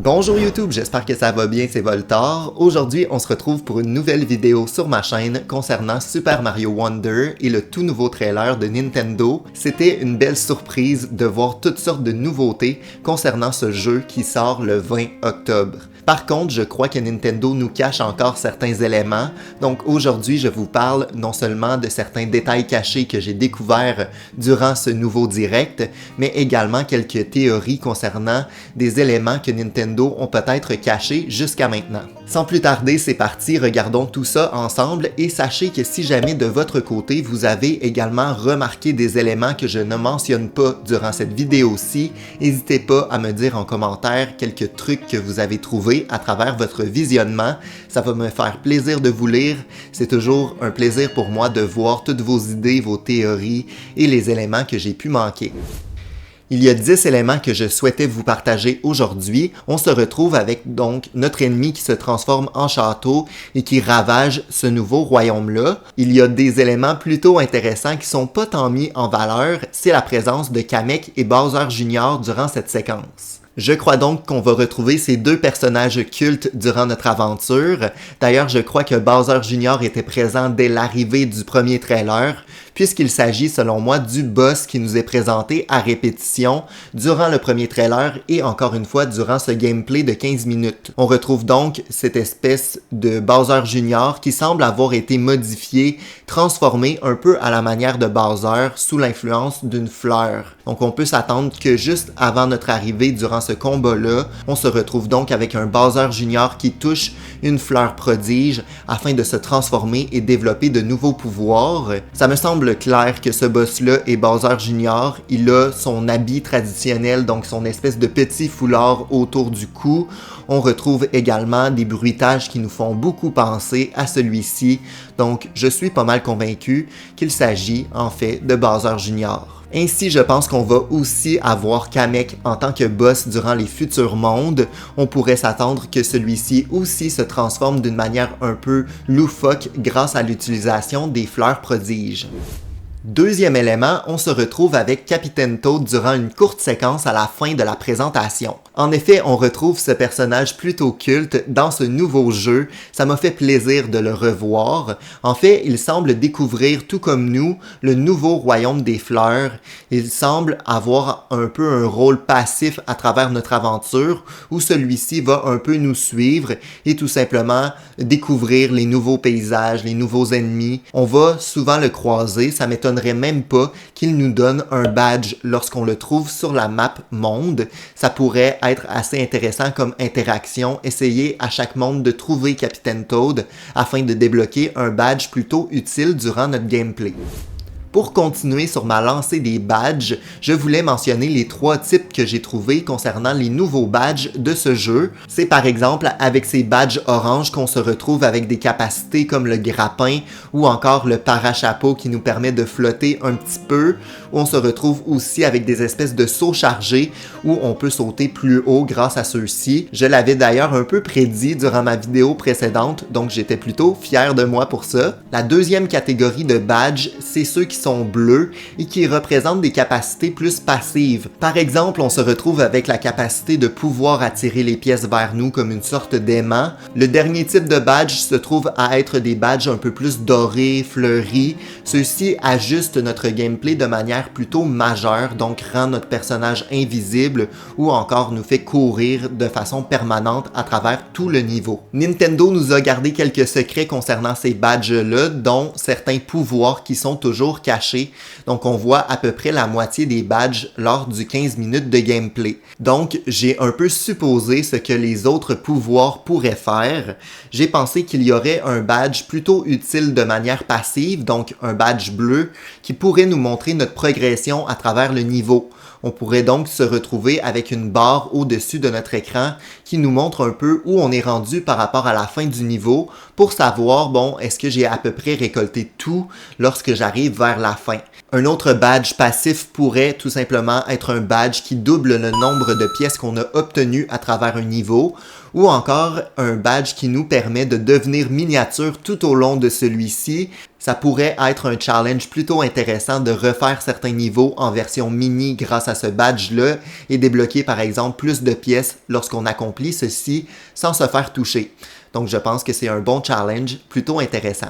Bonjour YouTube, j'espère que ça va bien, c'est Voltar. Aujourd'hui, on se retrouve pour une nouvelle vidéo sur ma chaîne concernant Super Mario Wonder et le tout nouveau trailer de Nintendo. C'était une belle surprise de voir toutes sortes de nouveautés concernant ce jeu qui sort le 20 octobre. Par contre, je crois que Nintendo nous cache encore certains éléments, donc aujourd'hui je vous parle non seulement de certains détails cachés que j'ai découverts durant ce nouveau direct, mais également quelques théories concernant des éléments que Nintendo ont peut-être cachés jusqu'à maintenant. Sans plus tarder, c'est parti, regardons tout ça ensemble et sachez que si jamais de votre côté vous avez également remarqué des éléments que je ne mentionne pas durant cette vidéo-ci, n'hésitez pas à me dire en commentaire quelques trucs que vous avez trouvés à travers votre visionnement. Ça va me faire plaisir de vous lire. C'est toujours un plaisir pour moi de voir toutes vos idées, vos théories et les éléments que j'ai pu manquer. Il y a 10 éléments que je souhaitais vous partager aujourd'hui. On se retrouve avec donc notre ennemi qui se transforme en château et qui ravage ce nouveau royaume-là. Il y a des éléments plutôt intéressants qui sont pas tant mis en valeur, c'est la présence de Kamek et Bowser Jr. durant cette séquence. Je crois donc qu'on va retrouver ces deux personnages cultes durant notre aventure. D'ailleurs, je crois que Bowser Jr. était présent dès l'arrivée du premier trailer, puisqu'il s'agit selon moi du boss qui nous est présenté à répétition durant le premier trailer et encore une fois durant ce gameplay de 15 minutes. On retrouve donc cette espèce de Bowser Jr. qui semble avoir été modifié, transformé un peu à la manière de Bowser sous l'influence d'une fleur. Donc on peut s'attendre que juste avant notre arrivée durant ce combat-là, on se retrouve donc avec un Bowser Jr. qui touche une fleur prodige afin de se transformer et développer de nouveaux pouvoirs. Ça me semble clair que ce boss-là est Bowser Jr. Il a son habit traditionnel, donc son espèce de petit foulard autour du cou. On retrouve également des bruitages qui nous font beaucoup penser à celui-ci. Donc je suis pas mal convaincu qu'il s'agit en fait de Bowser Jr. Ainsi, je pense qu'on va aussi avoir Kamek en tant que boss durant les futurs mondes. On pourrait s'attendre que celui-ci aussi se transforme d'une manière un peu loufoque grâce à l'utilisation des fleurs prodiges. Deuxième élément, on se retrouve avec Capitaine Toad durant une courte séquence à la fin de la présentation. En effet, on retrouve ce personnage plutôt culte dans ce nouveau jeu. Ça m'a fait plaisir de le revoir. En fait, il semble découvrir, tout comme nous, le nouveau royaume des fleurs. Il semble avoir un peu un rôle passif à travers notre aventure, où celui-ci va un peu nous suivre et tout simplement découvrir les nouveaux paysages, les nouveaux ennemis. On va souvent le croiser, ça m'étonne même pas qu'il nous donne un badge lorsqu'on le trouve sur la map monde. Ça pourrait être assez intéressant comme interaction. Essayez à chaque monde de trouver Capitaine Toad afin de débloquer un badge plutôt utile durant notre gameplay. Pour continuer sur ma lancée des badges, je voulais mentionner les 3 types que j'ai trouvés concernant les nouveaux badges de ce jeu. C'est par exemple avec ces badges orange qu'on se retrouve avec des capacités comme le grappin ou encore le parachapeau qui nous permet de flotter un petit peu. On se retrouve aussi avec des espèces de sauts chargés où on peut sauter plus haut grâce à ceux-ci. Je l'avais d'ailleurs un peu prédit durant ma vidéo précédente, donc j'étais plutôt fier de moi pour ça. La deuxième catégorie de badges, c'est ceux qui sont bleus et qui représentent des capacités plus passives. Par exemple, on se retrouve avec la capacité de pouvoir attirer les pièces vers nous comme une sorte d'aimant. Le dernier type de badge se trouve à être des badges un peu plus dorés, fleuris. Ceux-ci ajustent notre gameplay de manière plutôt majeure, donc rend notre personnage invisible ou encore nous fait courir de façon permanente à travers tout le niveau. Nintendo nous a gardé quelques secrets concernant ces badges-là, dont certains pouvoirs qui sont toujours cachés. Donc on voit à peu près la moitié des badges lors du 15 minutes de gameplay. Donc j'ai un peu supposé ce que les autres pouvoirs pourraient faire. J'ai pensé qu'il y aurait un badge plutôt utile de manière passive, donc un badge bleu, qui pourrait nous montrer notre progression à travers le niveau. On pourrait donc se retrouver avec une barre au-dessus de notre écran qui nous montre un peu où on est rendu par rapport à la fin du niveau pour savoir, bon, est-ce que j'ai à peu près récolté tout lorsque j'arrive vers la fin. Un autre badge passif pourrait tout simplement être un badge qui double le nombre de pièces qu'on a obtenues à travers un niveau, ou encore un badge qui nous permet de devenir miniature tout au long de celui-ci. Ça pourrait être un challenge plutôt intéressant de refaire certains niveaux en version mini grâce à ce badge-là et débloquer par exemple plus de pièces lorsqu'on accomplit ceci sans se faire toucher. Donc je pense que c'est un bon challenge plutôt intéressant.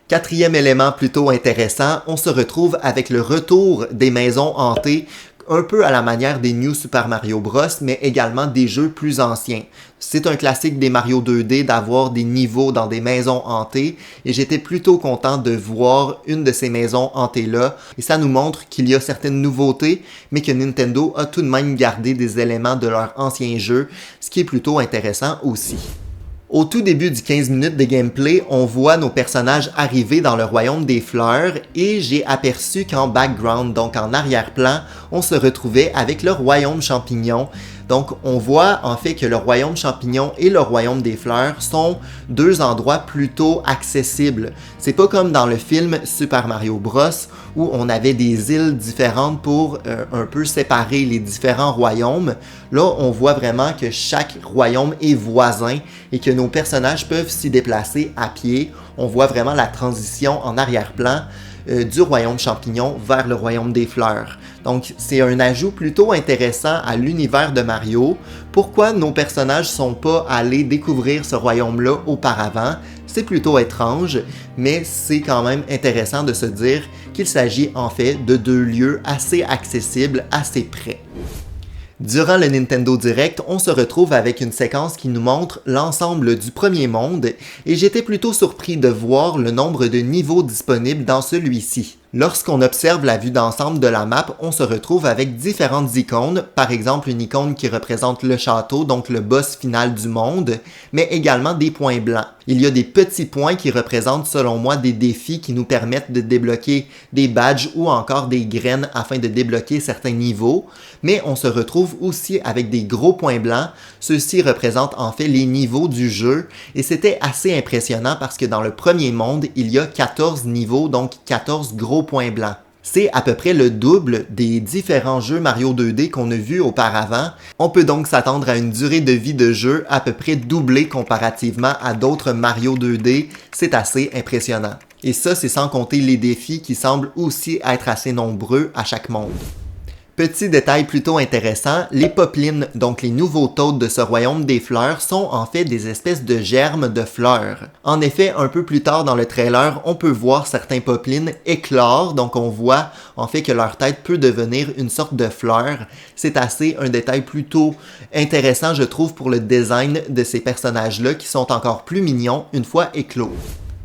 Quatrième élément plutôt intéressant, on se retrouve avec le retour des maisons hantées, un peu à la manière des New Super Mario Bros, mais également des jeux plus anciens. C'est un classique des Mario 2D d'avoir des niveaux dans des maisons hantées, et j'étais plutôt content de voir une de ces maisons hantées-là, et ça nous montre qu'il y a certaines nouveautés, mais que Nintendo a tout de même gardé des éléments de leur ancien jeu, ce qui est plutôt intéressant aussi. Au tout début du 15 minutes de gameplay, on voit nos personnages arriver dans le royaume des fleurs et j'ai aperçu qu'en background, donc en arrière-plan, on se retrouvait avec le royaume champignon. Donc on voit en fait que le royaume champignon et le royaume des fleurs sont deux endroits plutôt accessibles. C'est pas comme dans le film Super Mario Bros où on avait des îles différentes pour un peu séparer les différents royaumes. Là, on voit vraiment que chaque royaume est voisin et que nos personnages peuvent s'y déplacer à pied. On voit vraiment la transition en arrière-plan du royaume champignon vers le royaume des fleurs. Donc c'est un ajout plutôt intéressant à l'univers de Mario. Pourquoi nos personnages sont pas allés découvrir ce royaume-là auparavant? C'est plutôt étrange, mais c'est quand même intéressant de se dire qu'il s'agit en fait de deux lieux assez accessibles, assez près. Durant le Nintendo Direct, on se retrouve avec une séquence qui nous montre l'ensemble du premier monde et j'étais plutôt surpris de voir le nombre de niveaux disponibles dans celui-ci. Lorsqu'on observe la vue d'ensemble de la map, on se retrouve avec différentes icônes, par exemple une icône qui représente le château, donc le boss final du monde, mais également des points blancs. Il y a des petits points qui représentent selon moi des défis qui nous permettent de débloquer des badges ou encore des graines afin de débloquer certains niveaux, mais on se retrouve aussi avec des gros points blancs. Ceux-ci représentent en fait les niveaux du jeu et c'était assez impressionnant parce que dans le premier monde, il y a 14 niveaux, donc 14 gros points blancs. C'est à peu près le double des différents jeux Mario 2D qu'on a vus auparavant. On peut donc s'attendre à une durée de vie de jeu à peu près doublée comparativement à d'autres Mario 2D. C'est assez impressionnant. Et ça, c'est sans compter les défis qui semblent aussi être assez nombreux à chaque monde. Petit détail plutôt intéressant, les poplins, donc les nouveaux Toads de ce royaume des fleurs, sont en fait des espèces de germes de fleurs. En effet, un peu plus tard dans le trailer, on peut voir certains poplins éclore, donc on voit en fait que leur tête peut devenir une sorte de fleur. C'est assez un détail plutôt intéressant, je trouve, pour le design de ces personnages-là qui sont encore plus mignons une fois éclos.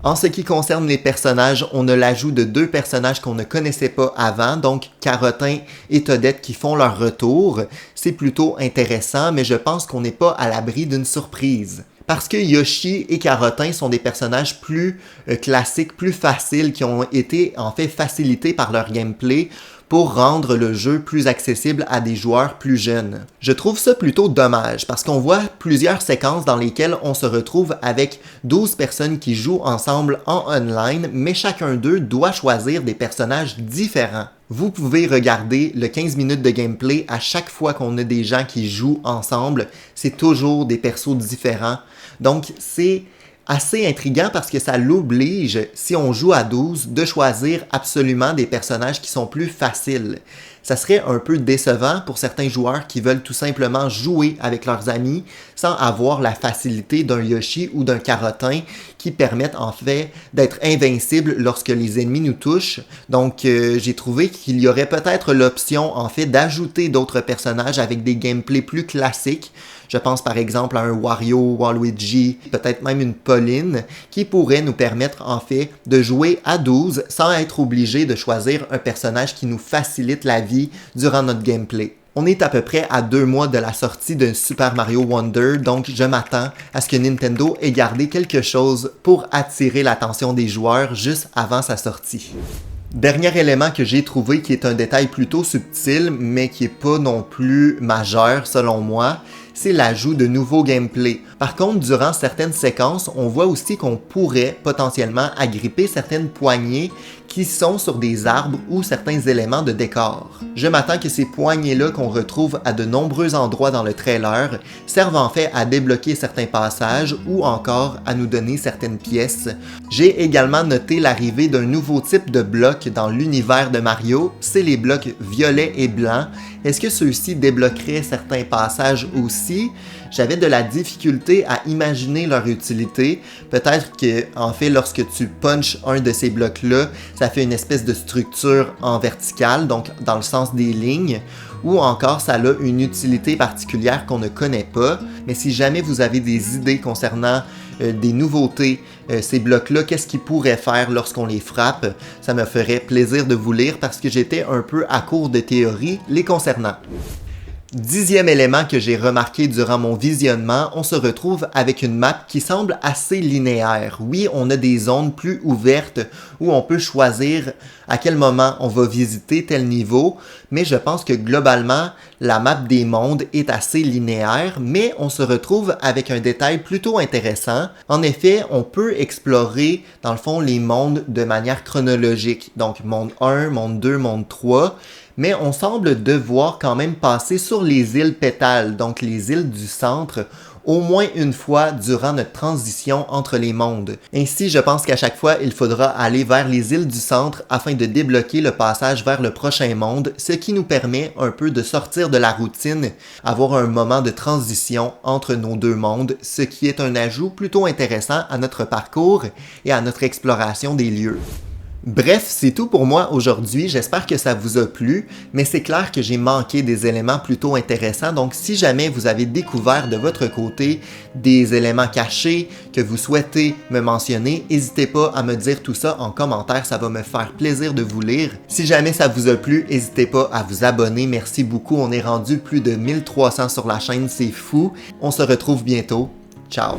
En ce qui concerne les personnages, on a l'ajout de deux personnages qu'on ne connaissait pas avant, donc Carotin et Toadette qui font leur retour. C'est plutôt intéressant, mais je pense qu'on n'est pas à l'abri d'une surprise. Parce que Yoshi et Carotin sont des personnages plus classiques, plus faciles, qui ont été en fait facilités par leur gameplay pour rendre le jeu plus accessible à des joueurs plus jeunes. Je trouve ça plutôt dommage parce qu'on voit plusieurs séquences dans lesquelles on se retrouve avec 12 personnes qui jouent ensemble en online, mais chacun d'eux doit choisir des personnages différents. Vous pouvez regarder le 15 minutes de gameplay à chaque fois qu'on a des gens qui jouent ensemble, c'est toujours des persos différents. Donc c'est assez intriguant parce que ça l'oblige, si on joue à 12, de choisir absolument des personnages qui sont plus faciles. Ça serait un peu décevant pour certains joueurs qui veulent tout simplement jouer avec leurs amis sans avoir la facilité d'un Yoshi ou d'un Carotin qui permettent en fait d'être invincibles lorsque les ennemis nous touchent. Donc j'ai trouvé qu'il y aurait peut-être l'option en fait d'ajouter d'autres personnages avec des gameplays plus classiques. Je pense par exemple à un Wario, Waluigi, peut-être même une Pauline, qui pourrait nous permettre en fait de jouer à 12 sans être obligé de choisir un personnage qui nous facilite la vie durant notre gameplay. On est à peu près à 2 mois de la sortie de Super Mario Wonder, donc je m'attends à ce que Nintendo ait gardé quelque chose pour attirer l'attention des joueurs juste avant sa sortie. Dernier élément que j'ai trouvé qui est un détail plutôt subtil, mais qui est pas non plus majeur selon moi, c'est l'ajout de nouveaux gameplays. Par contre, durant certaines séquences, on voit aussi qu'on pourrait potentiellement agripper certaines poignées qui sont sur des arbres ou certains éléments de décor. Je m'attends que ces poignées-là qu'on retrouve à de nombreux endroits dans le trailer servent en fait à débloquer certains passages ou encore à nous donner certaines pièces. J'ai également noté l'arrivée d'un nouveau type de bloc dans l'univers de Mario, c'est les blocs violets et blancs. Est-ce que ceux-ci débloqueraient certains passages aussi? J'avais de la difficulté à imaginer leur utilité. Peut-être que, en fait, lorsque tu punches un de ces blocs-là, ça fait une espèce de structure en verticale, donc dans le sens des lignes, ou encore ça a une utilité particulière qu'on ne connaît pas. Mais si jamais vous avez des idées concernant des nouveautés, ces blocs-là, qu'est-ce qu'ils pourraient faire lorsqu'on les frappe, ça me ferait plaisir de vous lire parce que j'étais un peu à court de théorie les concernant. 10e élément que j'ai remarqué durant mon visionnement, on se retrouve avec une map qui semble assez linéaire. Oui, on a des zones plus ouvertes où on peut choisir à quel moment on va visiter tel niveau, mais je pense que globalement, la map des mondes est assez linéaire, mais on se retrouve avec un détail plutôt intéressant. En effet, on peut explorer, dans le fond, les mondes de manière chronologique. Donc, monde 1, monde 2, monde 3, mais on semble devoir quand même passer sur les îles pétales, donc les îles du centre, au moins une fois durant notre transition entre les mondes. Ainsi, je pense qu'à chaque fois, il faudra aller vers les îles du centre afin de débloquer le passage vers le prochain monde, ce qui nous permet un peu de sortir de la routine, avoir un moment de transition entre nos deux mondes, ce qui est un ajout plutôt intéressant à notre parcours et à notre exploration des lieux. Bref, c'est tout pour moi aujourd'hui, j'espère que ça vous a plu, mais c'est clair que j'ai manqué des éléments plutôt intéressants, donc si jamais vous avez découvert de votre côté des éléments cachés que vous souhaitez me mentionner, n'hésitez pas à me dire tout ça en commentaire, ça va me faire plaisir de vous lire. Si jamais ça vous a plu, n'hésitez pas à vous abonner, merci beaucoup, on est rendu plus de 1300 sur la chaîne, c'est fou. On se retrouve bientôt, ciao!